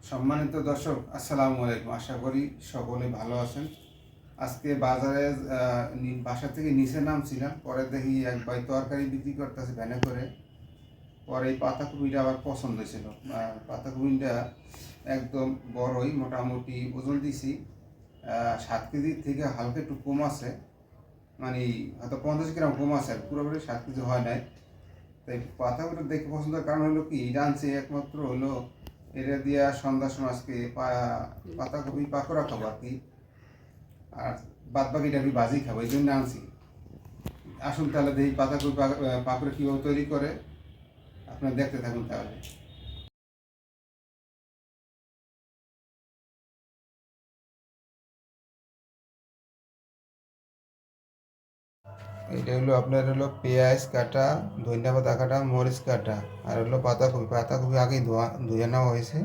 সম্মানিত দর্শক, আসসালামু আলাইকুম। আশা করি সকলে ভালো আছেন। আজকে বাজারে বাসা থেকে নিচে নামছিলাম, পরে দেখি এক ভাই তরকারি বিক্রি করতেছে ভ্যানে করে। পরে এই পাতাকপিটা আবার পছন্দ ছিল। পাতাকপিটা একদম বড়ই, মোটামুটি ওজন দিছি 7 কেজির থেকে হালকা একটু কম আছে, মানে হয়তো 50 গ্রাম কম আছে, আর পুরোপুরি 7 কেজি হয় নাই। তাই পাতাকপিটা দেখে পছন্দের কারণ হলো কি, এটা আনছে একমাত্র হলো এটা দিয়া সন্ধ্যার সময় আজকে পাতাকপি পাকোড়া খাবো আর কি, আর বাদ বাকিটা আমি ভাজি খাবো, এই জন্য আনছি। আসুন তাহলে দেখি পাতাকপি পাকোড়া কীভাবে তৈরি করে, আপনারা দেখতে থাকুন তাহলে। এটা হলো আপনার হলো পেঁয়াজ কাটা, ধনিয়া পাতা কাটা, মরিচ কাটা, আর হলো পাতাকপি। পাতাকপি আগেই ধুয়ে নেওয়া হয়েছে।